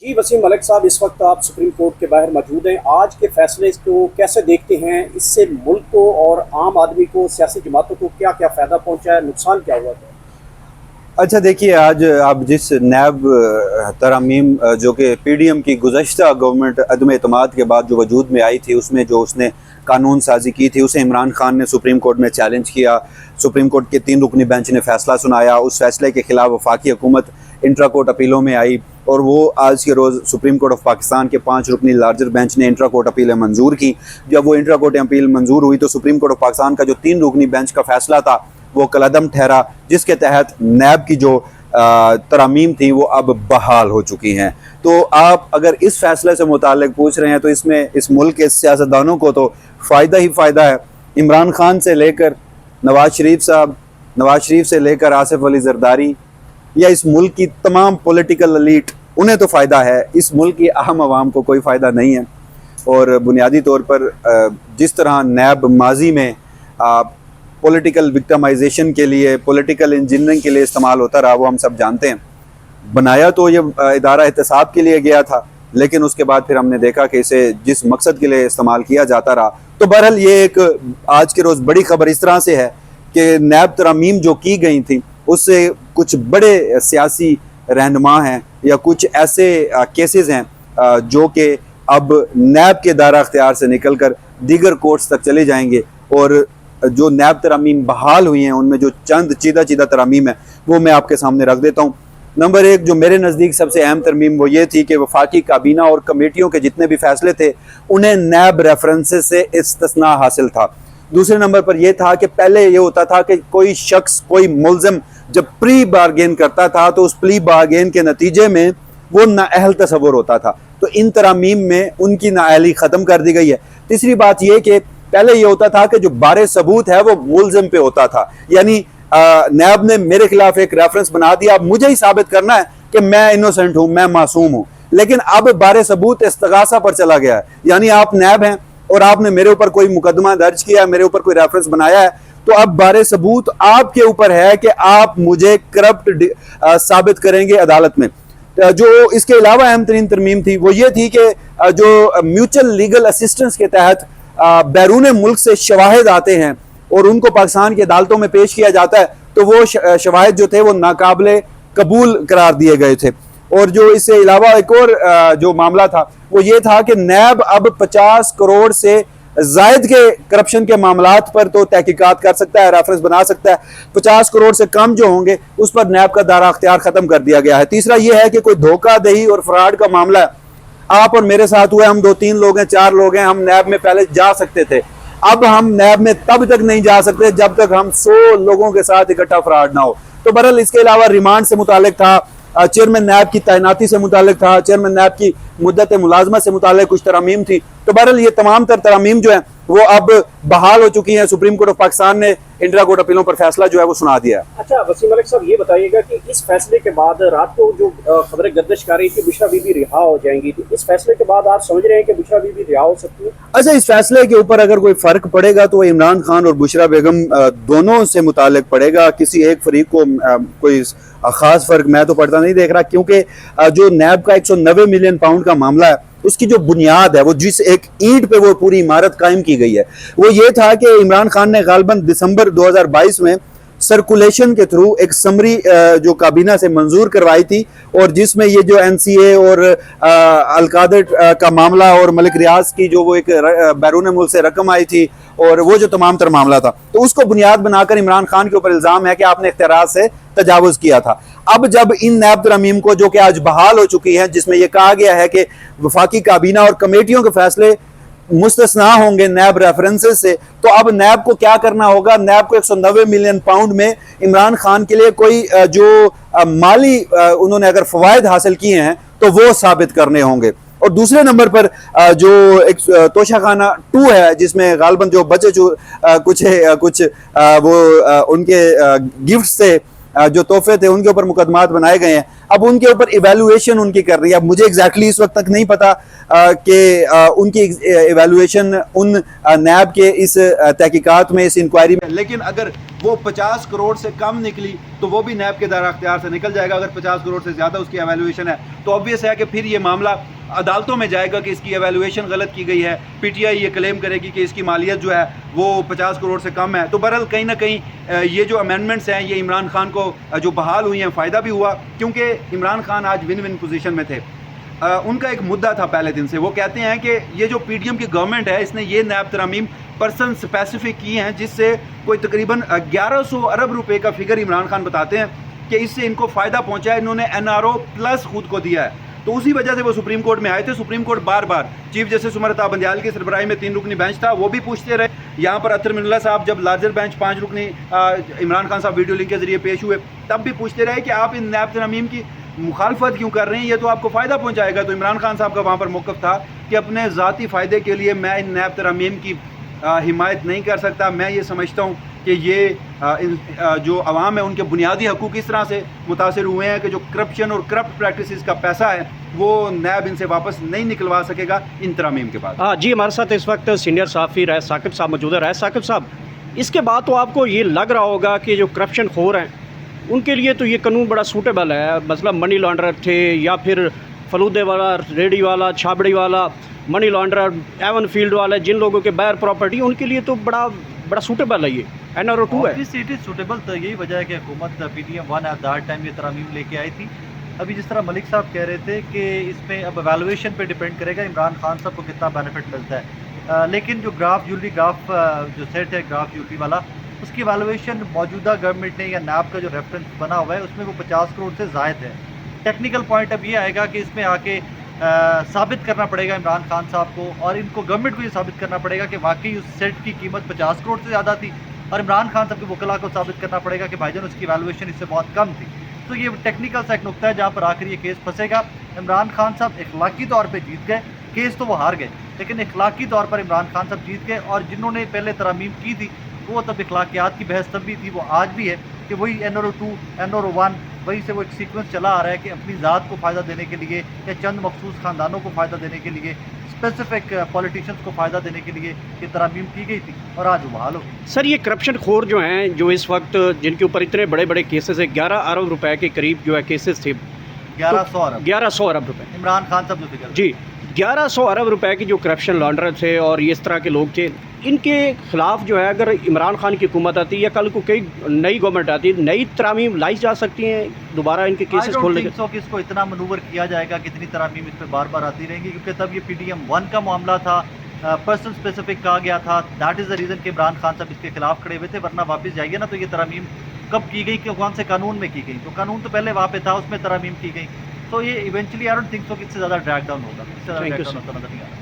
जी वसीम मलिक साहब, इस वक्त आप सुप्रीम कोर्ट के बाहर मौजूद हैं। आज के फैसले को कैसे देखते हैं? इससे मुल्क को और आम आदमी को, सियासी जमातों को क्या क्या फ़ायदा पहुंचा है, नुकसान क्या हुआ है? अच्छा देखिए, आज आप जिस नैब तरमीम जो कि पीडीएम की गुज़श्ता गवर्नमेंट अदम एतमाद के बाद जो वजूद में आई थी, उसमें जो उसने कानून साजी की थी, उसे इमरान खान ने सुप्रीम कोर्ट में चैलेंज किया। सुप्रीम कोर्ट के 3 रुकनी बेंच ने फ़ैसला सुनाया। उस फैसले के ख़िलाफ़ वफाकी हुकूमत इंट्रा कोर्ट अपीलों में आई और वो आज के रोज़ सुप्रीम कोर्ट ऑफ पाकिस्तान के 5 रुकनी लार्जर बेंच ने इंट्रा कोर्ट अपीलें मंजूर की। जब वो इंट्रा कोर्ट अपील मंजूर हुई तो सुप्रीम कोर्ट ऑफ पाकिस्तान का जो 3 रुकनी बेंच का फ़ैसला था वो कलअदम ठहरा, जिसके तहत नैब की जो तरामीम थी वो अब बहाल हो चुकी हैं। तो आप अगर इस फैसले से मुताल्लिक पूछ रहे हैं तो इसमें इस मुल्क के सियासतदानों को तो फ़ायदा ही फ़ायदा है। इमरान खान से लेकर नवाज़ शरीफ साहब, नवाज़ शरीफ से लेकर आसिफ अली जरदारी, या इस मुल्क की तमाम पॉलिटिकल एलीट, उन्हें तो फ़ायदा है। इस मुल्क की अहम आवाम को कोई फ़ायदा नहीं है। और बुनियादी तौर पर जिस तरह नैब माजी में पॉलिटिकल विक्टिमाइजेशन के लिए, पॉलिटिकल इंजीनियरिंग के लिए इस्तेमाल होता रहा, वो हम सब जानते हैं। बनाया तो ये इदारा एहतसाब के लिए गया था, लेकिन उसके बाद फिर हमने देखा कि इसे जिस मकसद के लिए इस्तेमाल किया जाता रहा। तो बहरहाल ये एक आज के रोज़ बड़ी खबर इस तरह से है कि नैब तरमीम जो की गई थी उससे कुछ बड़े सियासी रहनुमा हैं या कुछ ऐसे केसेस हैं जो कि अब नैब के दायरा अख्तियार से निकल कर दीगर कोर्ट्स तक चले जाएंगे। और जो नैब तरामीम बहाल हुई हैं उनमें जो चंद चीदा तरामीम है वो मैं आपके सामने रख देता हूँ। नंबर 1 जो मेरे नज़दीक सबसे अहम तरमीम वो ये थी कि वफाकी काबीना और कमेटियों के जितने भी फैसले थे उन्हें नैब रेफरेंसेस से इस्तिस्ना हासिल था। दूसरे नंबर पर यह था कि पहले ये होता था कि कोई शख्स, कोई मुल्ज़िम जब प्री बारगेन करता था तो उस प्री बारगेन के नतीजे में वो नाअहल तस्वुर होता था। तो इन तरामीम में उनकी नाअहली ख़त्म कर दी गई है। तीसरी बात यह कि पहले ये होता था कि जो बारे सबूत है वो मुल्ज़िम पे होता था, यानी नैब ने मेरे खिलाफ एक रेफरेंस बना दिया, अब मुझे ही साबित करना है कि मैं इनोसेंट हूँ, मैं मासूम हूँ। लेकिन अब बारे सबूत इस्तगासा पर चला गया है, यानी आप नैब हैं और आपने मेरे ऊपर कोई मुकदमा दर्ज किया, मेरे ऊपर कोई रेफरेंस बनाया है, तो अब बारे सबूत आपके ऊपर है कि आप मुझे करप्ट साबित करेंगे अदालत में। जो इसके अलावा अहम तरीन तरमीम थी वो ये थी कि जो म्यूचुअल लीगल असिस्टेंस के तहत बैरून मुल्क से शवाहिद आते हैं और उनको पाकिस्तान की अदालतों में पेश किया जाता है, तो वो शवाहिद जो थे वो नाकाबिले कबूल करार दिए गए थे। और जो इससे अलावा एक और जो मामला था वो ये था कि नैब अब 50 करोड़ से जायद के करप्शन के मामलात पर तो तहकीकात कर सकता है, रेफरेंस बना सकता है। 50 करोड़ से कम जो होंगे उस पर नैब का दायरा अख्तियार खत्म कर दिया गया है। तीसरा ये है कि कोई धोखाधड़ी और फ्रॉड का मामला है, आप और मेरे साथ हुए, हम 2-3 लोग हैं, 4 लोग हैं, हम नैब में पहले जा सकते थे, अब हम नैब में तब तक नहीं जा सकते जब तक हम 100 लोगों के साथ इकट्ठा फ्रॉड ना हो। तो बहरहाल इसके अलावा रिमांड से मुतालिक था, चेयरमैन नैब की तैनाती से मुतालिक था, चेयरमैन नैब की मुद्दत मुलाजमत से मुतालिक कुछ तरामीम थी। तो बहरहाल ये तमाम तरामीम जो है वो अब बहाल हो चुकी हैं। सुप्रीम कोर्ट ऑफ पाकिस्तान ने इंट्रा कोर्ट अपीलों पर फैसला जो है वो सुना दिया। अच्छा वसीम मलिक साहब, ये बताइएगा कि इस फैसले के बाद रात को जो खबरें गर्दिश कर रही थी बुशरा बीबी रिहा हो जाएंगी, तो इस फैसले के बाद आप समझ रहे हैं कि बुशरा बीबी रिहा हो सकती है? अच्छा, इस फैसले के ऊपर अगर कोई फ़र्क पड़ेगा तो इमरान खान और बुशरा बेगम दोनों से मुतालिक पड़ेगा। किसी एक फरीक को कोई ख़ास फ़र्क मैं तो पड़ता नहीं देख रहा, क्योंकि जो नैब का 190 मिलियन पाउंड का मामला है उसकी जो बुनियाद है, वो जिस एक ईंट पे वो पूरी इमारत कायम की गई है, वो ये था कि इमरान खान ने गालबन दिसंबर 2022 में सर्कुलेशन के थ्रू एक समरी जो काबीना से मंजूर करवाई थी, और जिसमें ये जो NCA और अलकादर का मामला और मलिक रियाज की जो वो एक बैरून मुल्क से रकम आई थी और वो जो तमाम तर मामला था, तो उसको बुनियाद बनाकर इमरान खान के ऊपर इल्ज़ाम है कि आपने इख्तियारात से तजावुज़ किया था। अब जब इन नैब तरमीम को जो कि आज बहाल हो चुकी है, जिसमें यह कहा गया है कि वफाकी काबीना और कमेटियों के फैसले मुस्तस्ना होंगे नैब रेफरेंसेस से, तो अब नैब को क्या करना होगा? नैब को 190 मिलियन पाउंड में इमरान खान के लिए कोई जो माली उन्होंने अगर फवायद हासिल किए हैं तो वो साबित करने होंगे। और दूसरे नंबर पर जो एक तोशाखाना 2 है, जिसमें गालबन जो बचे जो कुछ वो उनके गिफ्ट से जो तोहफे थे उनके ऊपर मुकदमात बनाए गए हैं, अब उनके ऊपर इवेलुएशन उनकी कर रही है। अब मुझे एग्जैक्टली इस वक्त तक नहीं पता कि उनकी इवेलुएशन उन नैब के इस तहकीकात में, इस इंक्वायरी में, लेकिन अगर वो 50 करोड़ से कम निकली तो वो भी नैब के दायरा अख्तियार से निकल जाएगा। अगर 50 करोड़ से ज़्यादा उसकी एवेल्यूएशन है तो ऑब्वियस है कि फिर ये मामला अदालतों में जाएगा कि इसकी एवेल्यूएशन गलत की गई है। पीटीआई ये क्लेम करेगी कि इसकी मालियत जो है वो 50 करोड़ से कम है। तो बहरहाल कहीं ना कहीं ये जो अमेंडमेंट्स हैं ये इमरान खान को जो बहाल हुई हैं फ़ायदा भी हुआ, क्योंकि इमरान खान आज विन विन पोजीशन में थे। उनका एक मुद्दा था पहले दिन से, वो कहते हैं कि ये जो पीडीएम की गवर्नमेंट है इसने ये नैब तरामीम पर्सन स्पेसिफिक की हैं जिससे कोई तकरीबन 1100 अरब रुपए का फिगर इमरान खान बताते हैं कि इससे इनको फ़ायदा पहुंचा है। इन्होंने एनआरओ प्लस खुद को दिया है, तो उसी वजह से वो सुप्रीम कोर्ट में आए थे। सुप्रीम कोर्ट बार बार चीफ जस्टिस उमर अता बंदियाल की सरबराही में 3 रुकनी बेंच था, वो भी पूछते रहे। यहाँ पर अतर मिनुल्लाह साहब जब लार्जर बेंच 5 रुकनी इमरान खान साहब वीडियो लिंक के जरिए पेश हुए तब भी पूछते रहे कि आप इन नैब तरामीम की मुखालफत क्यों कर रहे हैं, ये तो आपको फ़ायदा पहुँचाएगा। तो इमरान खान साहब का वहाँ पर मौक़िफ़ था कि अपने ज़ाती फ़ायदे के लिए मैं इन नैब तरामीम की हिमायत नहीं कर सकता। मैं ये समझता हूँ कि ये जो अवाम है उनके बुनियादी हकूक़ इस तरह से मुतासर हुए हैं कि जो करप्शन और करप्ट प्रैक्टिसेस का पैसा है वो नैब इनसे वापस नहीं निकलवा सकेगा इन तरामीम के बाद। हाँ जी, हमारे साथ इस वक्त सीनियर सहाफ़ी रह साकिब साहब मौजूद है। साकिब साहब, इसके बाद तो आपको ये लग रहा होगा कि जो करप्शन खोर हैं उनके लिए तो ये कानून बड़ा सूटेबल है। मतलब मनी लॉन्ड्रर थे या फिर फलूदे वाला, रेडी वाला, छाबड़ी वाला, मनी लॉन्ड्रर, एवन फील्ड वाले, जिन लोगों के बैर प्रॉपर्टी, उनके लिए तो बड़ा सूटेबल है ये एनआरओ 2 है। It is suitable. तो यही वजह है कि हुकूमत पीडीएम 1 एट दैट टाइम ये तरामीम लेके आई थी। अभी जिस तरह मलिक साहब कह रहे थे कि इसमें अब वैल्यूएशन पे डिपेंड करेगा इमरान खान साहब को कितना बेनिफिट मिलता है। लेकिन जो ग्राफ जो सेट है ग्राफ यूटी वाला, उसकी वैल्यूएशन मौजूदा गवर्नमेंट ने या नैब का जो रेफरेंस बना हुआ है उसमें वो 50 करोड़ से ज़ायद है। टेक्निकल पॉइंट अब ये आएगा कि इसमें आके साबित करना पड़ेगा इमरान खान साहब को और इनको गवर्नमेंट को ये साबित करना पड़ेगा कि वाकई उस सेट की कीमत 50 करोड़ से ज़्यादा थी, और इमरान खान साहब के वकला को साबित करना पड़ेगा कि भाईजान उसकी वैल्यूएशन इससे बहुत कम थी। तो ये टेक्निकल सा एक नुकता है जहाँ पर आखिर ये केस फंसेगा। इमरान खान साहब इखलाकी तौर पर जीत गए, केस तो वो हार गए, लेकिन इखलाकी तौर पर इमरान खान साहब जीत गए। और जिन्होंने पहले तरमीम की थी वो तब इखलाकियात की बहस तब भी थी, वो आज भी है कि वही एनआरओ 2 एनआरओ 1 वहीं से वो एक सीक्वेंस चला आ रहा है कि अपनी ज़ात को फ़ायदा देने के लिए या चंद मखसूस ख़ानदानों को फ़ायदा देने के लिए, स्पेसिफिक पॉलिटिशियंस को फ़ायदा देने के लिए ये तरमीम की गई थी और आज वो बहाल हो गई। सर, ये करप्शन खोर जो हैं, जो इस वक्त जिनके ऊपर इतने बड़े बड़े केसेस है, 11 अरब रुपए के करीब जो है केसेस थे, 1100 अरब रुपए इमरान खान साहब जो फिगर जी, 1100 अरब रुपए की जो करप्शन लॉन्डर थे और ये इस तरह के लोग थे, इनके खिलाफ जो है अगर इमरान खान की हुकूमत आती है या कल को कई नई गवर्नमेंट आती है, नई तरामीम लाई जा सकती हैं दोबारा इनके केसेस खोलने के। कि इसको इतना मनूवर किया जाएगा, कितनी तरामीम इस पर बार बार आती रहेंगी, क्योंकि तब ये पीडीएम 1 का मामला था, पर्सन स्पेसिफिक कहा गया था। दैट इज़ द रीज़न कि इमरान खान साहब इसके खिलाफ खड़े हुए थे। वरना वापस जाइए ना तो ये तरामीम कब की गई, कि कौन से कानून में की गई, तो कानून तो पहले वहाँ पे था, उसमें तरामीम की गई। तो ये eventually I don't think so कि इससे ज़्यादा ड्रैग डाउन होगा, इससे ज़्यादा ड्रैग डाउन होता नजर नहीं आ रहा।